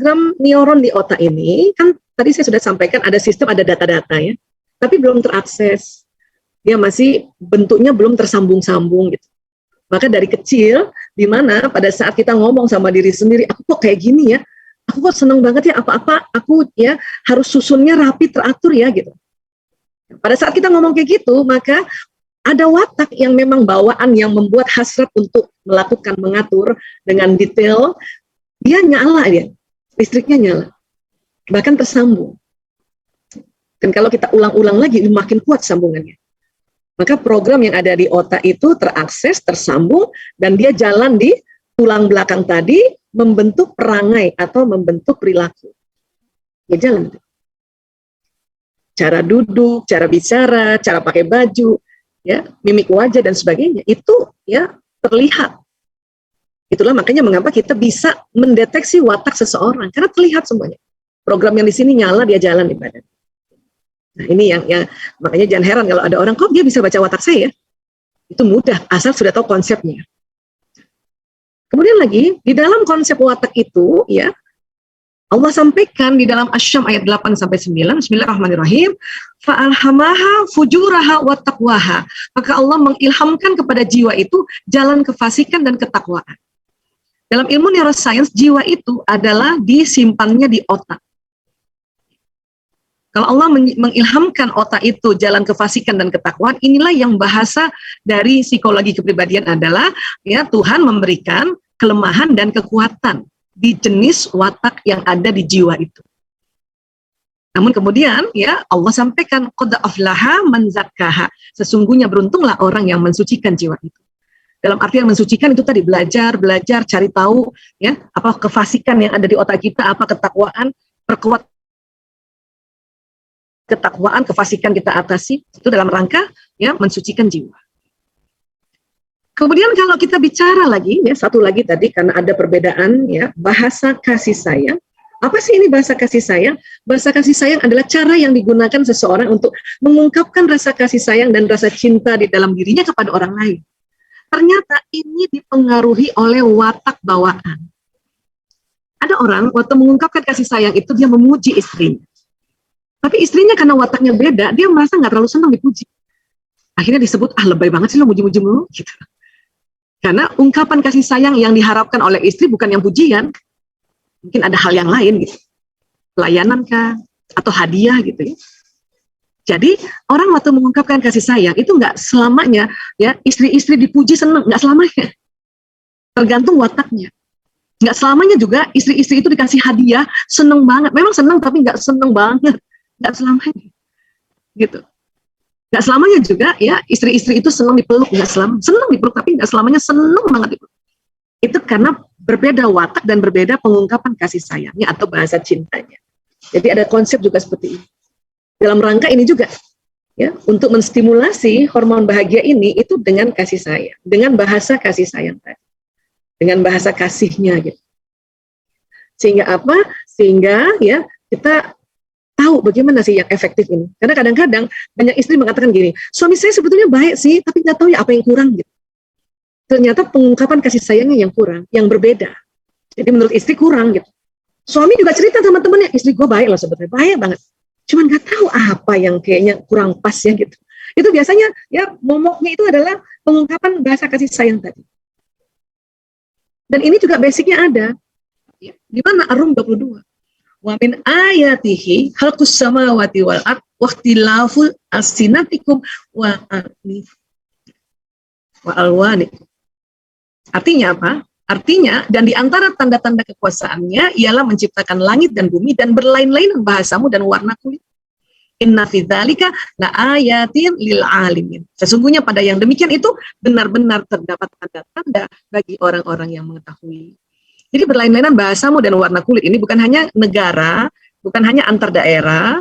program neuron di otak ini, kan tadi saya sudah sampaikan ada sistem, ada data-data ya, tapi belum terakses. Dia masih bentuknya belum tersambung-sambung gitu. Maka dari kecil, di mana pada saat kita ngomong sama diri sendiri, aku kok kayak gini ya, aku kok seneng banget ya, apa-apa aku ya harus susunnya rapi, teratur ya gitu. Pada saat kita ngomong kayak gitu, maka ada watak yang memang bawaan yang membuat hasrat untuk melakukan, mengatur dengan detail, dia nyala ya, listriknya nyala, bahkan tersambung. Dan kalau kita ulang-ulang lagi, makin kuat sambungannya. Maka program yang ada di otak itu terakses, tersambung, dan dia jalan di tulang belakang tadi, membentuk perangai atau membentuk perilaku. Ya jalan. Cara duduk, cara bicara, cara pakai baju, ya, mimik wajah dan sebagainya, itu ya terlihat. Itulah makanya mengapa kita bisa mendeteksi watak seseorang, karena terlihat semuanya. Program yang di sini nyala, dia jalan di badan. Nah, ini yang makanya jangan heran kalau ada orang, kok dia bisa baca watak saya? Itu mudah, asal sudah tahu konsepnya. Kemudian lagi, di dalam konsep watak itu, ya, Allah sampaikan di dalam Asy-Syams ayat 8-9, Bismillahirrahmanirrahim, fa'alhamaha fujuraha wa taqwaha. Maka Allah mengilhamkan kepada jiwa itu jalan kefasikan dan ketakwaan. Dalam ilmu neuroscience, jiwa itu adalah disimpannya di otak. Kalau Allah mengilhamkan otak itu jalan kefasikan dan ketakwaan, inilah yang bahasa dari psikologi kepribadian adalah ya Tuhan memberikan kelemahan dan kekuatan di jenis watak yang ada di jiwa itu. Namun kemudian ya Allah sampaikan qad aflaha man zakkaha. Sesungguhnya beruntunglah orang yang mensucikan jiwa itu. Dalam artian mensucikan itu tadi belajar, cari tahu ya apa kefasikan yang ada di otak kita, apa ketakwaan, perkuat ketakwaan, kefasikan kita atasi, itu dalam rangka ya mensucikan jiwa. Kemudian kalau kita bicara lagi ya satu lagi tadi karena ada perbedaan ya bahasa kasih sayang. Apa sih ini bahasa kasih sayang? Bahasa kasih sayang adalah cara yang digunakan seseorang untuk mengungkapkan rasa kasih sayang dan rasa cinta di dalam dirinya kepada orang lain. Ternyata ini dipengaruhi oleh watak bawaan. Ada orang waktu mengungkapkan kasih sayang itu dia memuji istrinya. Tapi istrinya karena wataknya beda, dia merasa nggak terlalu senang dipuji. Akhirnya disebut, lebay banget sih lo muji-muji mulu. Gitu. Karena ungkapan kasih sayang yang diharapkan oleh istri bukan yang pujian. Mungkin ada hal yang lain gitu. Pelayanan kah? Atau hadiah gitu ya. Jadi orang waktu mengungkapkan kasih sayang itu nggak selamanya ya istri-istri dipuji senang, nggak selamanya. Tergantung wataknya. Nggak selamanya juga istri-istri itu dikasih hadiah seneng banget. Memang seneng tapi nggak seneng banget. Nggak selamanya gitu, nggak selamanya juga ya istri-istri itu senang dipeluk, nggak senang dipeluk tapi nggak selamanya senang banget dipeluk. Itu karena berbeda watak dan berbeda pengungkapan kasih sayangnya atau bahasa cintanya. Jadi ada konsep juga seperti ini dalam rangka ini juga ya untuk menstimulasi hormon bahagia ini itu dengan kasih sayang, dengan bahasa kasih sayang tadi, dengan bahasa kasihnya gitu. Sehingga apa? Sehingga ya kita tahu bagaimana sih yang efektif ini. Karena kadang-kadang banyak istri mengatakan gini, suami saya sebetulnya baik sih, tapi nggak tahu ya apa yang kurang gitu. Ternyata pengungkapan kasih sayangnya yang kurang, yang berbeda. Jadi menurut istri kurang gitu. Suami juga cerita sama temennya, istri gue baik loh sebetulnya, baik banget. Cuman nggak tahu apa yang kayaknya kurang pas ya gitu. Itu biasanya ya momoknya itu adalah pengungkapan bahasa kasih sayang tadi. Dan ini juga basicnya ada. Ya, di mana Ar-Rum 22. Wa min ayatihi khalqus samawati wal ard wa ikhtilaful alsinatikum wa alwanikum. Artinya apa? Artinya dan di antara tanda-tanda kekuasaannya ialah menciptakan langit dan bumi dan berlain-lainan bahasamu dan warna kulit. Inna fi dzalika la ayatin lil alimin. Sesungguhnya pada yang demikian itu benar-benar terdapat tanda-tanda bagi orang-orang yang mengetahui. Jadi berlain-lainan bahasamu dan warna kulit ini bukan hanya negara, bukan hanya antar daerah,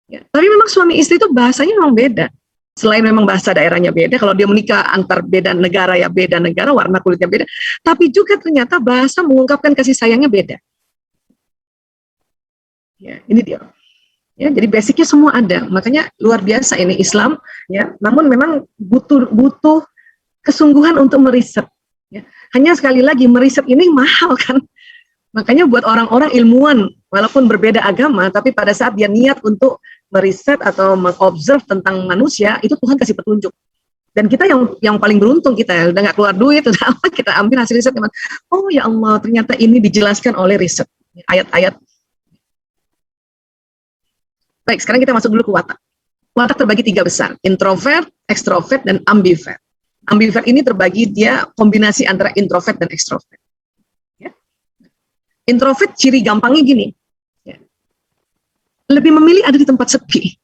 ya, tapi memang suami istri itu bahasanya memang beda. Selain memang bahasa daerahnya beda, kalau dia menikah antar beda negara ya beda negara, warna kulitnya beda, tapi juga ternyata bahasa mengungkapkan kasih sayangnya beda. Ya, ini dia. Ya, jadi basicnya semua ada, makanya luar biasa ini Islam. Ya, namun memang butuh kesungguhan untuk meriset. Ya. Hanya sekali lagi meriset ini mahal kan, Makanya buat orang-orang ilmuwan, walaupun berbeda agama, tapi pada saat dia niat untuk meriset atau mengobserv tentang manusia, itu Tuhan kasih petunjuk. Dan kita yang paling beruntung kita ya, udah nggak keluar duit, udah apa, kita ambil hasil riset. Oh ya Allah, ternyata ini dijelaskan oleh riset, ayat-ayat. Baik, sekarang kita masuk dulu ke watak. Watak terbagi 3 besar, introvert, extrovert, dan ambivert. Ambivert ini terbagi dia kombinasi antara introvert dan extrovert. Ya. Introvert ciri gampangnya gini, ya. Lebih memilih ada di tempat sepi.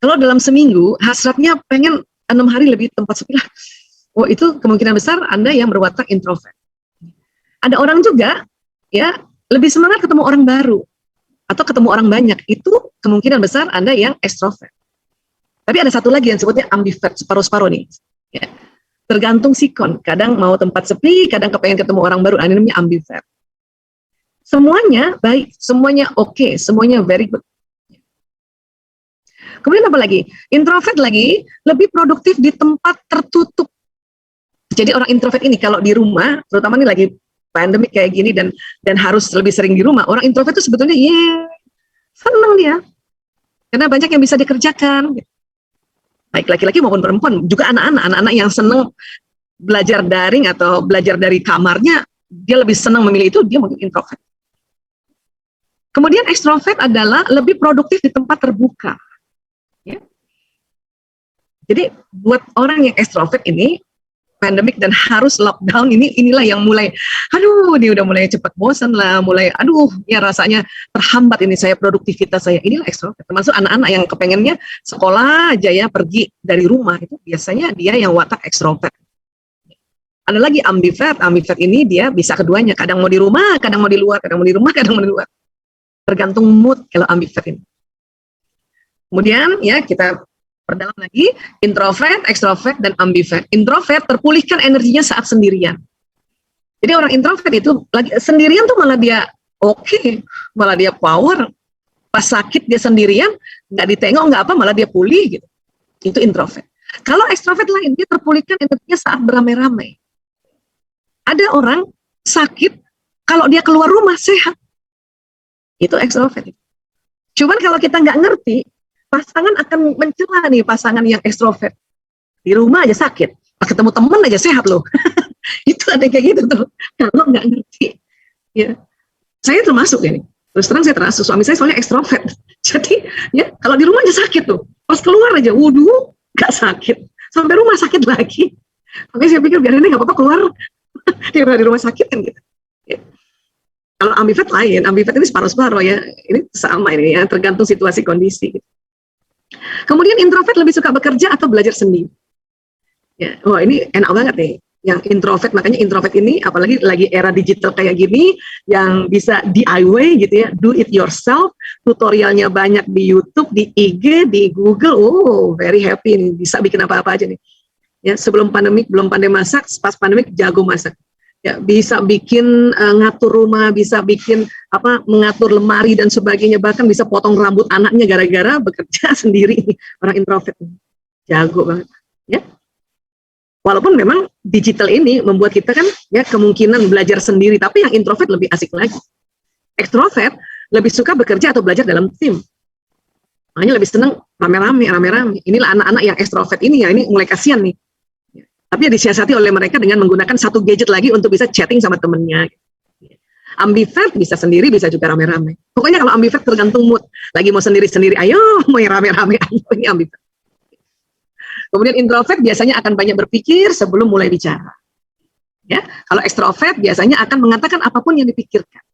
Kalau dalam seminggu hasratnya pengen 6 hari lebih tempat sepi lah. Oh, itu kemungkinan besar Anda yang berwatak introvert. Ada orang juga ya lebih semangat ketemu orang baru atau ketemu orang banyak. Itu kemungkinan besar Anda yang extrovert. Tapi ada satu lagi yang sebutnya ambivert, separuh-separuh nih. Ya. Tergantung sikon. Kadang mau tempat sepi, kadang kepengen ketemu orang baru. Ini namanya ambivert. Semuanya baik, semuanya oke, semuanya very good. Kemudian apa lagi? Introvert lagi lebih produktif di tempat tertutup. Jadi orang introvert ini kalau di rumah, terutama ini lagi pandemik kayak gini dan harus lebih sering di rumah, orang introvert itu sebetulnya senang dia. Karena banyak yang bisa dikerjakan. Baik laki-laki maupun perempuan, juga anak-anak yang senang belajar daring atau belajar dari kamarnya, dia lebih senang memilih itu, dia mungkin introvert. Kemudian extrovert adalah lebih produktif di tempat terbuka. Ya. Jadi buat orang yang ekstrovert ini pandemik dan harus lockdown inilah yang mulai dia udah mulai cepat bosan lah, mulai ya rasanya terhambat ini saya produktivitas saya. Inilah ekstrovert, termasuk anak-anak yang kepengennya sekolah aja ya, pergi dari rumah, itu biasanya dia yang watak ekstrovert. Ada lagi ambivert ini dia bisa keduanya, kadang mau di rumah, kadang mau di luar, kadang mau di rumah, kadang mau di luar. Tergantung mood kalau ambivert ini. Kemudian ya kita perdalam lagi, introvert, extrovert, dan ambivert. Introvert terpulihkan energinya saat sendirian. Jadi orang introvert itu lagi sendirian tuh malah dia oke, malah dia power. Pas sakit dia sendirian, nggak ditengok, nggak apa, malah dia pulih gitu. Itu introvert. Kalau extrovert lain, dia terpulihkan energinya saat beramai-ramai. Ada orang sakit, kalau dia keluar rumah sehat. Itu extrovert. Cuman kalau kita nggak ngerti, pasangan akan mencela nih pasangan yang ekstrovert. Di rumah aja sakit, pas ketemu teman aja sehat loh. Itu ada kayak gitu tuh. Kalau nggak ngerti, ya. Saya termasuk ini. Terus terang saya termasuk, suami saya soalnya ekstrovert. Jadi ya kalau di rumah aja sakit tuh, pas keluar aja, wudhu nggak sakit, sampai rumah sakit lagi. Oke, saya pikir biar ini nggak apa-apa keluar, daripada di rumah sakit kan gitu. Ya. Kalau ambivert lain, ambivert ini separuh-separuh ya. Ini sama ini ya, tergantung situasi kondisi. Gitu. Kemudian introvert lebih suka bekerja atau belajar sendiri. Ya, ini enak banget nih. Yang introvert, makanya introvert ini apalagi lagi era digital kayak gini, yang bisa DIY gitu ya, do it yourself, tutorialnya banyak di YouTube, di IG, di Google. Very happy nih, bisa bikin apa-apa aja nih. Ya, sebelum pandemik belum pandai masak, pas pandemik jago masak. Ya, bisa bikin ngatur rumah, bisa bikin mengatur lemari dan sebagainya, bahkan bisa potong rambut anaknya gara-gara bekerja sendiri. Orang introvert jago banget ya. Walaupun memang digital ini membuat kita kan ya kemungkinan belajar sendiri, tapi yang introvert lebih asik lagi. Extrovert lebih suka bekerja atau belajar dalam tim, makanya lebih senang rame-rame. Inilah anak-anak yang extrovert ini ya, ini mulai kasihan nih. Tapi ya disiasati oleh mereka dengan menggunakan satu gadget lagi untuk bisa chatting sama temennya. Ambivert bisa sendiri, bisa juga rame-rame. Pokoknya kalau ambivert tergantung mood. Lagi mau sendiri-sendiri, ayo, mau yang rame-rame, ayo, ini ambivert. Kemudian introvert biasanya akan banyak berpikir sebelum mulai bicara. Ya, kalau ekstrovert biasanya akan mengatakan apapun yang dipikirkan.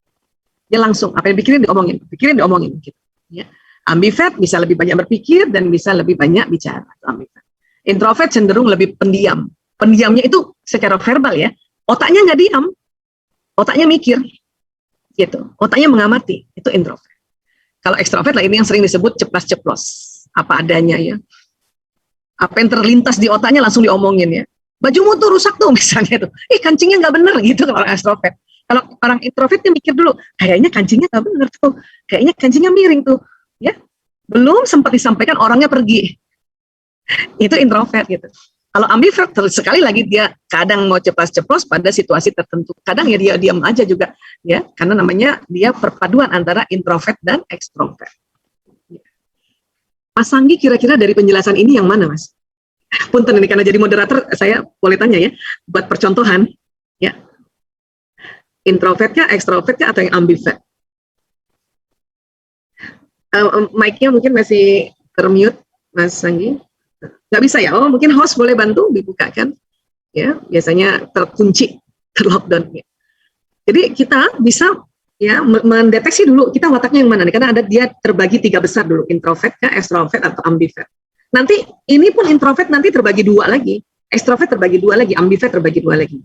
Dia langsung, apa yang pikirin diomongin. Gitu. Ya. Ambivert bisa lebih banyak berpikir dan bisa lebih banyak bicara. Ambivert. Introvert cenderung lebih pendiam. Pendiamnya itu secara verbal ya, otaknya nggak diam, otaknya mikir, gitu. Otaknya mengamati, itu introvert. Kalau ekstrovert lah ini yang sering disebut ceplas-ceplos, apa adanya ya. Apa yang terlintas di otaknya langsung diomongin ya. Bajumu tuh rusak tuh misalnya tuh, kancingnya nggak bener gitu kalau orang ekstrovert. Kalau orang introvert dia mikir dulu, kayaknya kancingnya nggak bener tuh, kayaknya kancingnya miring tuh, ya. Belum sempat disampaikan orangnya pergi. Itu introvert gitu. Kalau ambivert sekali lagi dia kadang mau ceplas-ceplos pada situasi tertentu, kadang ya dia diam aja juga, ya, karena namanya dia perpaduan antara introvert dan ekstrovert. Mas Sanggi kira-kira dari penjelasan ini yang mana, Mas? Punten ini karena jadi moderator saya boleh tanya ya, buat percontohan, ya, introvert kah, ekstrovert kah, atau yang ambivert? Mic-nya mungkin masih termute, Mas Sanggi. Nggak bisa ya? Oh, mungkin host boleh bantu dibukakan. Ya, biasanya terkunci, terlockdown. Ya. Jadi kita bisa ya mendeteksi dulu kita wataknya yang mana nih, karena ada dia terbagi 3 besar dulu, introvert, extrovert, atau ambivert. Nanti ini pun introvert nanti terbagi 2 lagi, extrovert terbagi 2 lagi, ambivert terbagi 2 lagi.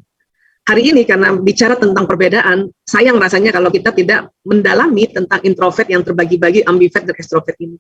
Hari ini karena bicara tentang perbedaan, sayang rasanya kalau kita tidak mendalami tentang introvert yang terbagi-bagi, ambivert dan extrovert ini.